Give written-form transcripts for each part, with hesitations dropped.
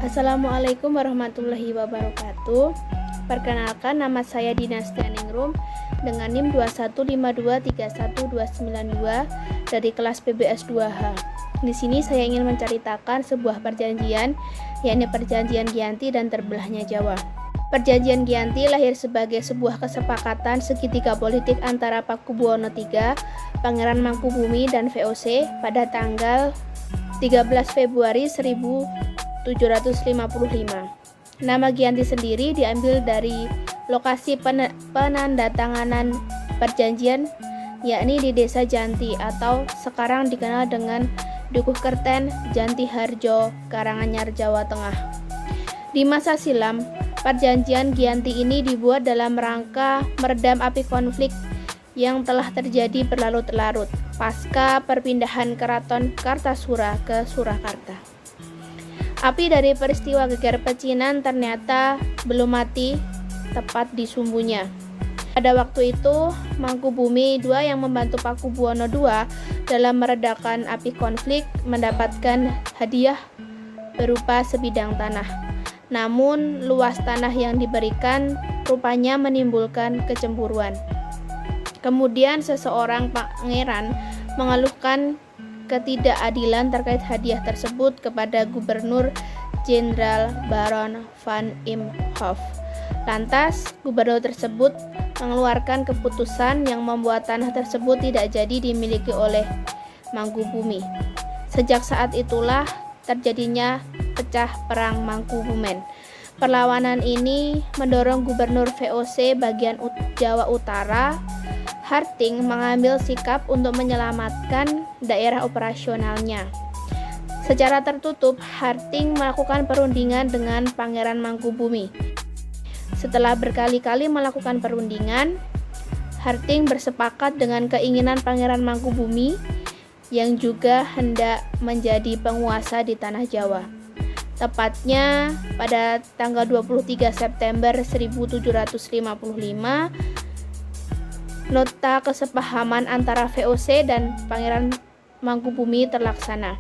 Assalamualaikum warahmatullahi wabarakatuh. Perkenalkan, nama saya Dinastianingrum dengan NIM 215231292 dari kelas PBS 2H. Di sini saya ingin menceritakan sebuah perjanjian, yakni Perjanjian Giyanti dan Terbelahnya Jawa. Perjanjian Giyanti lahir sebagai sebuah kesepakatan segitiga politik antara Pakubuwono III, Pangeran Mangkubumi, dan VOC pada tanggal 13 Februari 1755. Nama Giyanti sendiri diambil dari lokasi penandatanganan perjanjian, yakni di Desa Janti atau sekarang dikenal dengan Dukuh Kerten, Janti Harjo, Karanganyar, Jawa Tengah. Di masa silam, perjanjian Giyanti ini dibuat dalam rangka meredam api konflik yang telah terjadi berlarut-larut pasca perpindahan Keraton Kartasura ke Surakarta. Api dari peristiwa geger pecinan ternyata belum mati tepat di sumbunya. Pada waktu itu, Mangkubumi II yang membantu Pakubuwono II dalam meredakan api konflik mendapatkan hadiah berupa sebidang tanah. Namun, luas tanah yang diberikan rupanya menimbulkan kecemburuan. Kemudian seseorang pangeran mengeluhkan ketidakadilan terkait hadiah tersebut kepada Gubernur Jenderal Baron van Imhoff. Lantas, gubernur tersebut mengeluarkan keputusan yang membuat tanah tersebut tidak jadi dimiliki oleh Mangkubumi. Sejak saat itulah terjadinya pecah perang Mangkubumen. Perlawanan ini mendorong Gubernur VOC bagian Jawa Utara, Harting, mengambil sikap untuk menyelamatkan daerah operasionalnya. Secara tertutup, Harting melakukan perundingan dengan Pangeran Mangkubumi. Setelah berkali-kali melakukan perundingan, Harting bersepakat dengan keinginan Pangeran Mangkubumi yang juga hendak menjadi penguasa di tanah Jawa. Tepatnya pada tanggal 23 September 1755, nota kesepahaman antara VOC dan Pangeran Mangkubumi terlaksana.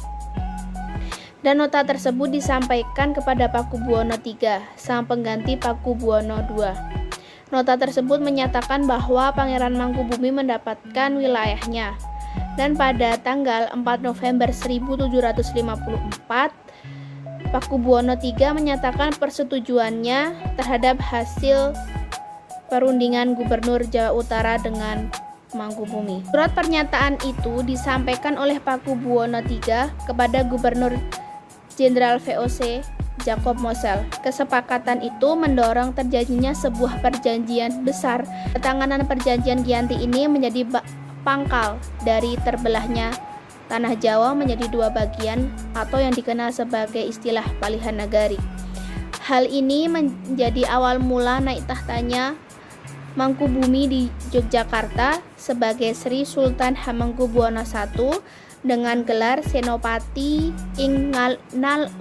Dan nota tersebut disampaikan kepada Pakubuwono III, sang pengganti Pakubuwono II. Nota tersebut menyatakan bahwa Pangeran Mangkubumi mendapatkan wilayahnya. Dan pada tanggal 4 November 1754, Pakubuwono III menyatakan persetujuannya terhadap hasil perundingan Gubernur Jawa Utara dengan Mangkubumi. Surat pernyataan itu disampaikan oleh Pakubuwono III kepada Gubernur Jenderal VOC Jacob Mosel. Kesepakatan itu mendorong terjadinya sebuah perjanjian besar. Ketanganan perjanjian Giyanti ini menjadi pangkal dari terbelahnya tanah Jawa menjadi dua bagian atau yang dikenal sebagai istilah Palihan Nagari. Hal ini menjadi awal mula naik tahtanya Mangkubumi di Yogyakarta sebagai Sri Sultan Hamengkubuwono I dengan gelar Senopati ing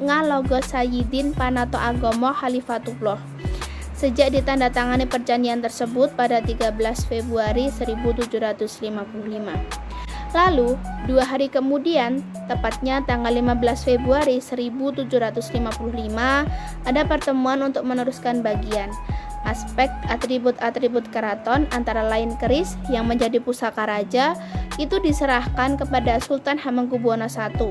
Ngalogo Sayyidin Panato Agomo Khalifatullah. Sejak ditandatangani perjanjian tersebut pada 13 Februari 1755. Lalu, 2 hari kemudian, tepatnya tanggal 15 Februari 1755, ada pertemuan untuk meneruskan bagian aspek atribut-atribut keraton, antara lain keris yang menjadi pusaka raja, itu diserahkan kepada Sultan Hamengkubuwono I.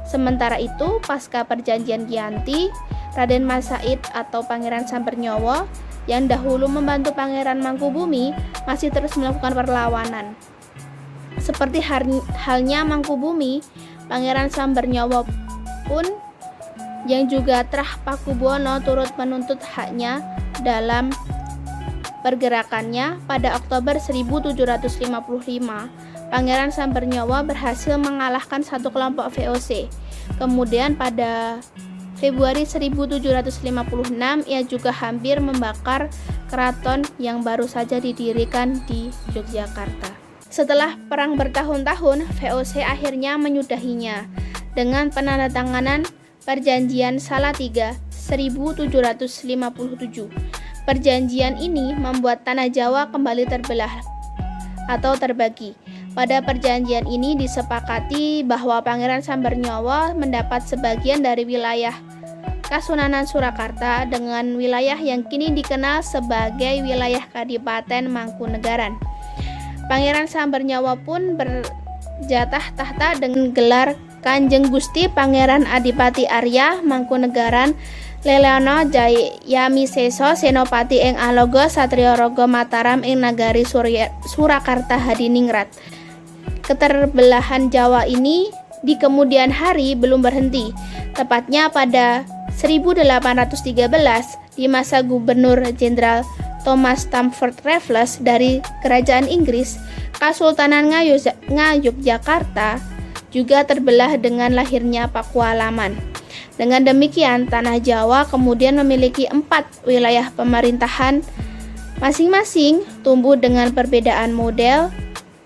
Sementara itu, pasca perjanjian Giyanti, Raden Mas Said atau Pangeran Sambernyowo yang dahulu membantu Pangeran Mangkubumi masih terus melakukan perlawanan. Seperti halnya Mangkubumi, Pangeran Sambernyowo pun yang juga Trah Pakubuwono turut menuntut haknya dalam pergerakannya. Pada Oktober 1755, Pangeran Sambernyowo berhasil mengalahkan satu kelompok VOC. Kemudian pada Februari 1756, ia juga hampir membakar keraton yang baru saja didirikan di Yogyakarta. Setelah perang bertahun-tahun, VOC akhirnya menyudahinya dengan penandatanganan Perjanjian Salatiga 1757. Perjanjian ini membuat tanah Jawa kembali terbelah atau terbagi. Pada perjanjian ini disepakati bahwa Pangeran Sambernyowo mendapat sebagian dari wilayah Kasunanan Surakarta dengan wilayah yang kini dikenal sebagai wilayah Kadipaten Mangkunegaran. Pangeran Sambernyawa pun berjatah tahta dengan gelar Kanjeng Gusti Pangeran Adipati Arya Mangkunegaran Leleana Jayamiseso Senopati ing Alogo Satrio Rogo Mataram ing Nagari Surakarta Hadiningrat. Keterbelahan Jawa ini di kemudian hari belum berhenti, tepatnya pada 1813 di masa Gubernur Jenderal Thomas Stamford Raffles dari Kerajaan Inggris. Kesultanan Ngayogyakarta juga terbelah dengan lahirnya Pakualaman. Dengan demikian, tanah Jawa kemudian memiliki 4 wilayah pemerintahan masing-masing, tumbuh dengan perbedaan model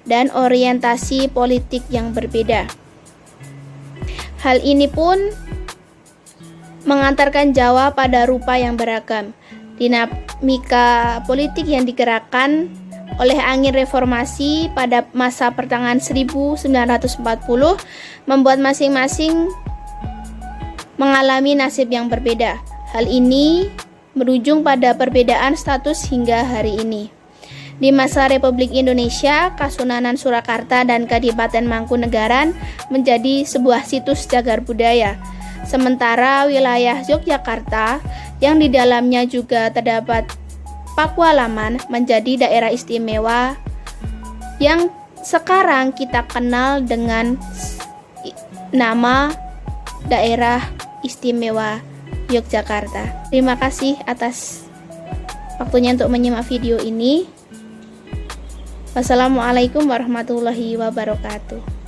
dan orientasi politik yang berbeda. Hal ini pun mengantarkan Jawa pada rupa yang beragam. Dinamika politik yang digerakkan oleh angin reformasi pada masa pertengahan 1940 membuat masing-masing mengalami nasib yang berbeda. Hal ini berujung pada perbedaan status hingga hari ini. Di masa Republik Indonesia, Kasunanan Surakarta dan Kadipaten Mangkunegaran menjadi sebuah situs cagar budaya. Sementara wilayah Yogyakarta yang di dalamnya juga terdapat Pakualaman menjadi daerah istimewa yang sekarang kita kenal dengan nama Daerah Istimewa Yogyakarta. Terima kasih atas waktunya untuk menyimak video ini. Wassalamualaikum warahmatullahi wabarakatuh.